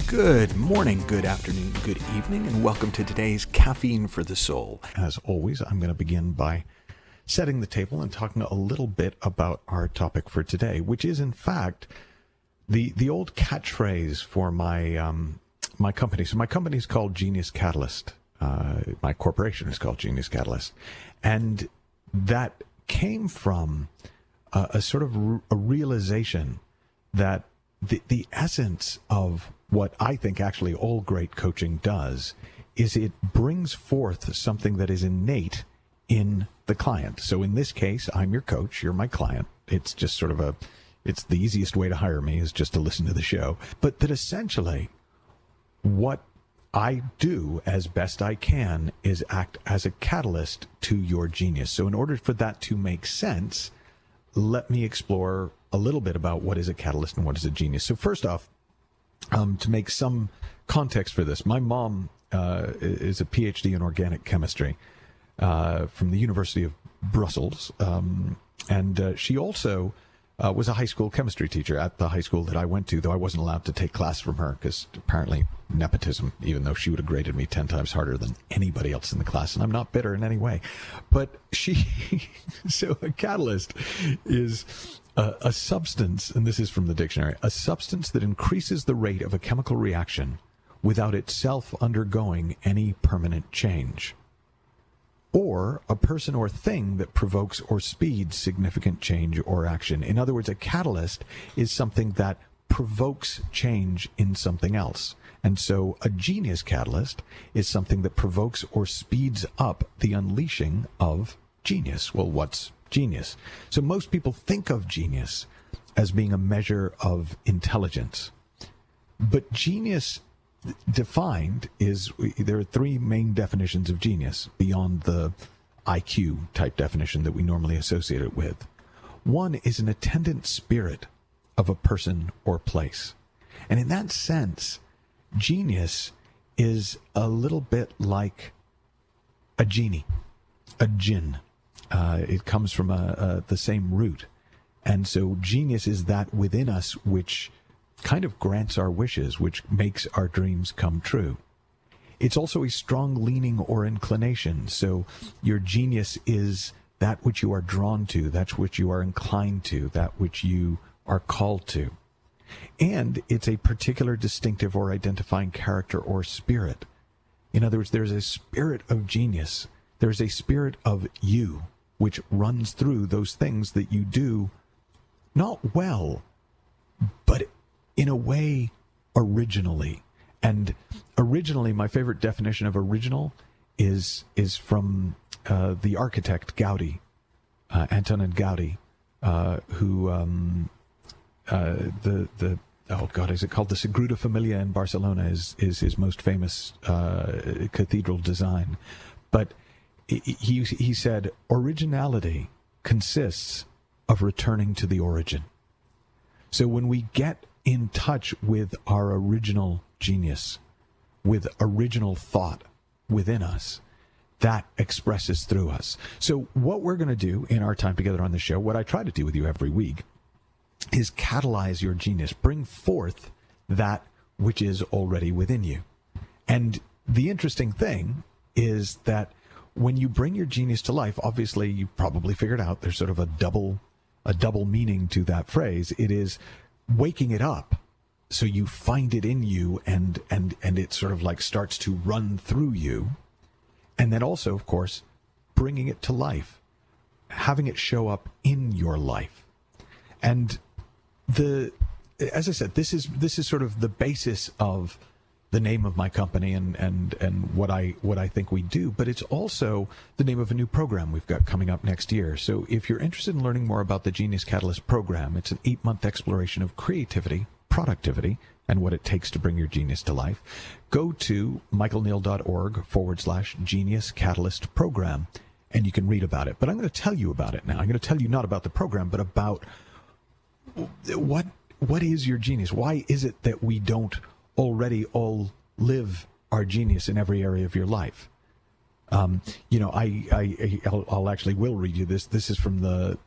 Good morning, good afternoon, good evening, and welcome to today's Caffeine for the Soul. As always, I'm going to begin by setting the table and talking a little bit about our topic for today, which is, in fact, the old catchphrase for my my company. So my company is called Genius Catalyst. My corporation is called Genius Catalyst. And that came from a sort of a realization that the essence of what I think actually all great coaching does is it brings forth something that is innate in the client. So in this case, I'm your coach, you're my client. It's just sort of it's the easiest way to hire me is just to listen to the show. But that essentially what I do as best I can is act as a catalyst to your genius. So in order for that to make sense, let me explore a little bit about what is a catalyst and what is a genius. So first off, to make some context for this, my mom is a PhD in organic chemistry from the University of Brussels, and she also was a high school chemistry teacher at the high school that I went to, though I wasn't allowed to take class from her because apparently nepotism, even though she would have graded me 10 times harder than anybody else in the class, and I'm not bitter in any way. But so a catalyst is a substance, and this is from the dictionary, a substance that increases the rate of a chemical reaction without itself undergoing any permanent change. Or a person or thing that provokes or speeds significant change or action. In other words, a catalyst is something that provokes change in something else. And so a genius catalyst is something that provokes or speeds up the unleashing of genius. Well, what's genius? So most people think of genius as being a measure of intelligence. But genius defined is, there are three main definitions of genius beyond the IQ type definition that we normally associate it with. One is an attendant spirit of a person or place. And in that sense, genius is a little bit like a genie, a jinn. It comes from the same root. And so genius is that within us which kind of grants our wishes, which makes our dreams come true. It's also a strong leaning or inclination. So your genius is that which you are drawn to, that which you are inclined to, that which you are called to. And it's a particular distinctive or identifying character or spirit. In other words, there's a spirit of genius. There's a spirit of you, which runs through those things that you do, not well, but in a way originally. And originally, my favorite definition of original is from the architect Gaudi, Antonin Gaudi, who is it called the Sagrada Familia in Barcelona is his most famous cathedral design. But he said, originality consists of returning to the origin. So when we get in touch with our original genius, with original thought within us, that expresses through us. So what we're going to do in our time together on the show, what I try to do with you every week, is catalyze your genius, bring forth that which is already within you. And the interesting thing is that when you bring your genius to life, obviously you probably figured out there's sort of a double meaning to that phrase. It is waking it up so you find it in you and it sort of like starts to run through you. And then also, of course, bringing it to life, having it show up in your life. And as I said, this is sort of the basis of the name of my company and what I think we do, but it's also the name of a new program we've got coming up next year. So if you're interested in learning more about the Genius Catalyst program, it's an 8-month exploration of creativity, productivity, and what it takes to bring your genius to life. Go to michaelneill.org/Genius Catalyst program, and you can read about it. But I'm going to tell you about it now. I'm going to tell you not about the program, but about what is your genius? Why is it that we don't already all live our genius in every area of your life? I'll actually will read you this. This is from the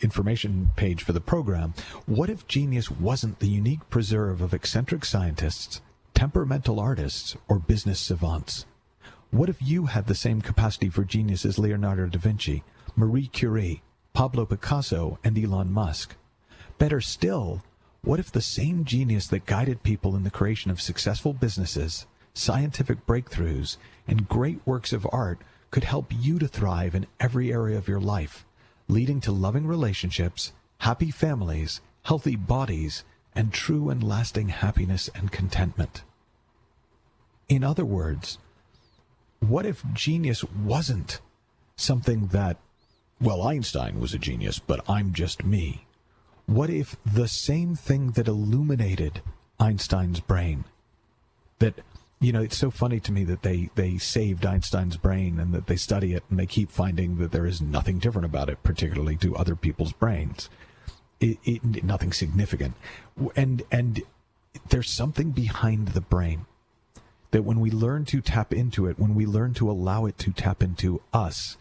information page for the program. What if genius wasn't the unique preserve of eccentric scientists, temperamental artists, or business savants? What if you had the same capacity for genius as Leonardo da Vinci, Marie Curie, Pablo Picasso, and Elon Musk? Better still, what if the same genius that guided people in the creation of successful businesses, scientific breakthroughs, and great works of art could help you to thrive in every area of your life, leading to loving relationships, happy families, healthy bodies, and true and lasting happiness and contentment? In other words, what if genius wasn't something that, well, Einstein was a genius, but I'm just me? What if the same thing that illuminated Einstein's brain, that, it's so funny to me that they saved Einstein's brain and that they study it and they keep finding that there is nothing different about it, particularly to other people's brains. Nothing significant. And there's something behind the brain that when we learn to tap into it, when we learn to allow it to tap into us,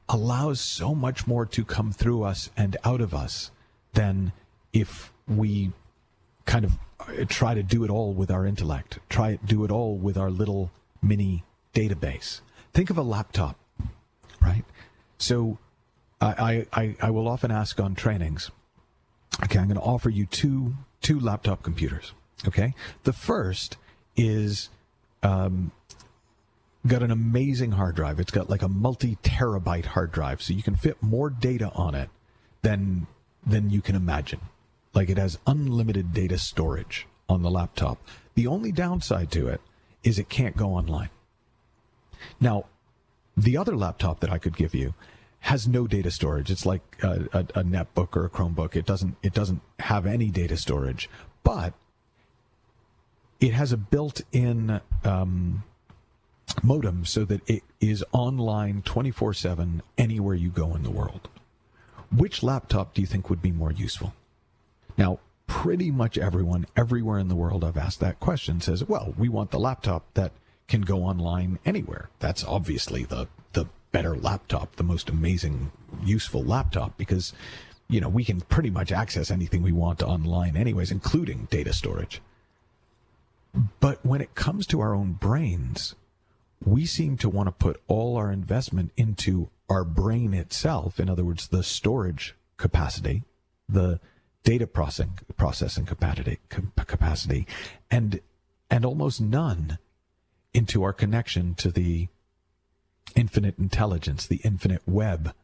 allows so much more to come through us and out of us than if we kind of try to do it all with our intellect, do it all with our little mini database. Think of a laptop, right? So I will often ask on trainings, okay, I'm going to offer you two laptop computers, okay? The first is got an amazing hard drive. It's got like a multi-terabyte hard drive, so you can fit more data on it than you can imagine. Like, it has unlimited data storage on the laptop. The only downside to it is it can't go online. Now, the other laptop that I could give you has no data storage. It's like a netbook or a Chromebook. It doesn't have any data storage, but it has a built-in modem so that it is online 24/7 anywhere you go in the world. Which laptop do you think would be more useful? Now, pretty much everyone, everywhere in the world I've asked that question says, well, we want the laptop that can go online anywhere. That's obviously the better laptop, the most amazing, useful laptop, because, we can pretty much access anything we want online anyways, including data storage. But when it comes to our own brains, we seem to want to put all our investment into our brain itself. In other words, the storage capacity, the data processing capacity, and almost none into our connection to the infinite intelligence, the infinite web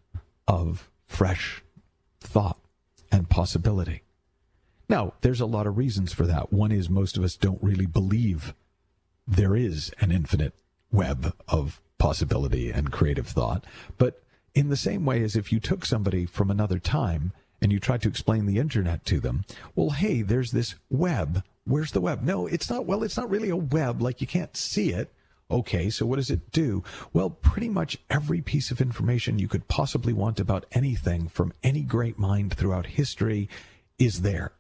of fresh thought and possibility. Now, there's a lot of reasons for that. One is most of us don't really believe there is an infinite web of possibility and creative thought. But in the same way as if you took somebody from another time and you tried to explain the internet to them, well, hey, there's this web. Where's the web? No, it's not. Well, it's not really a web. Like, you can't see it. Okay, so what does it do? Well, pretty much every piece of information you could possibly want about anything from any great mind throughout history is there.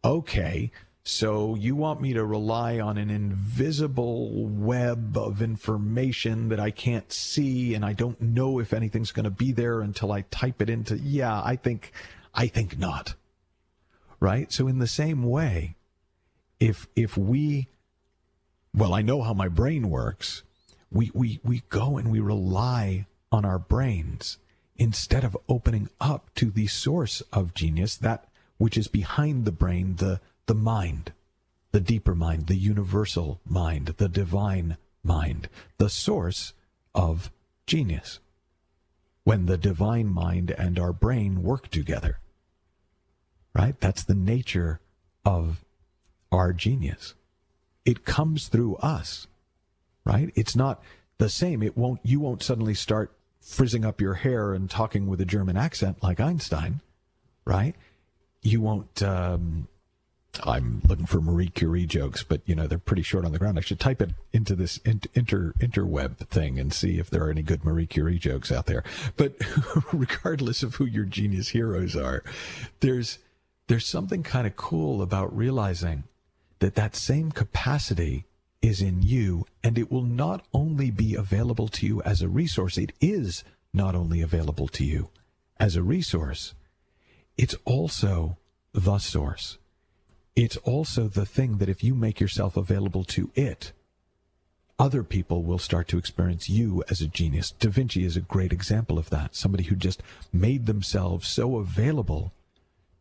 Okay, so you want me to rely on an invisible web of information that I can't see, and I don't know if anything's going to be there until I type it into, I think not. Right? So in the same way, if we, well, I know how my brain works, we go and we rely on our brains instead of opening up to the source of genius, that which is behind the brain, the mind, the deeper mind, the universal mind, the divine mind, the source of genius. When the divine mind and our brain work together, right? That's the nature of our genius. It comes through us, right? It's not the same. You won't suddenly start frizzing up your hair and talking with a German accent like Einstein, right? You won't, I'm looking for Marie Curie jokes, but, they're pretty short on the ground. I should type it into this interweb thing and see if there are any good Marie Curie jokes out there. But regardless of who your genius heroes are, there's something kind of cool about realizing that same capacity is in you, and it will not only be available to you as a resource, it is not only available to you as a resource, it's also the source. It's also the thing that if you make yourself available to it, other people will start to experience you as a genius. Da Vinci is a great example of that. Somebody who just made themselves so available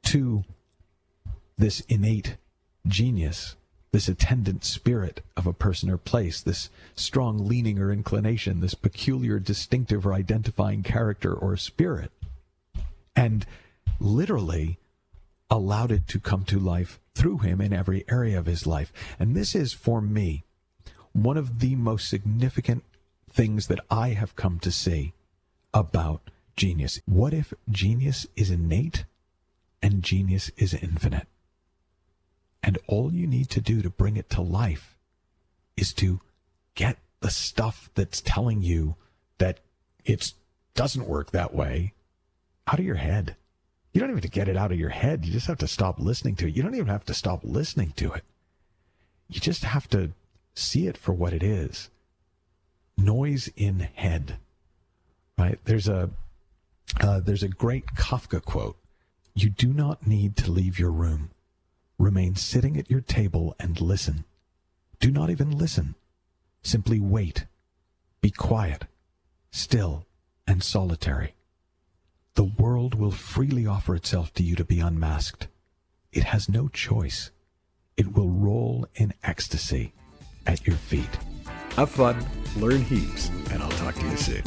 to this innate genius, this attendant spirit of a person or place, this strong leaning or inclination, this peculiar, distinctive or identifying character or spirit, and literally allowed it to come to life through him in every area of his life. And this is, for me, one of the most significant things that I have come to see about genius. What if genius is innate and genius is infinite? And all you need to do to bring it to life is to get the stuff that's telling you that it doesn't work that way out of your head. You don't even have to get it out of your head. You just have to stop listening to it. You don't even have to stop listening to it. You just have to see it for what it is. Noise in head, right? There's a great Kafka quote. You do not need to leave your room. Remain sitting at your table and listen. Do not even listen. Simply wait. Be quiet, still, and solitary. The world will freely offer itself to you to be unmasked. It has no choice. It will roll in ecstasy at your feet. Have fun, learn heaps, and I'll talk to you soon.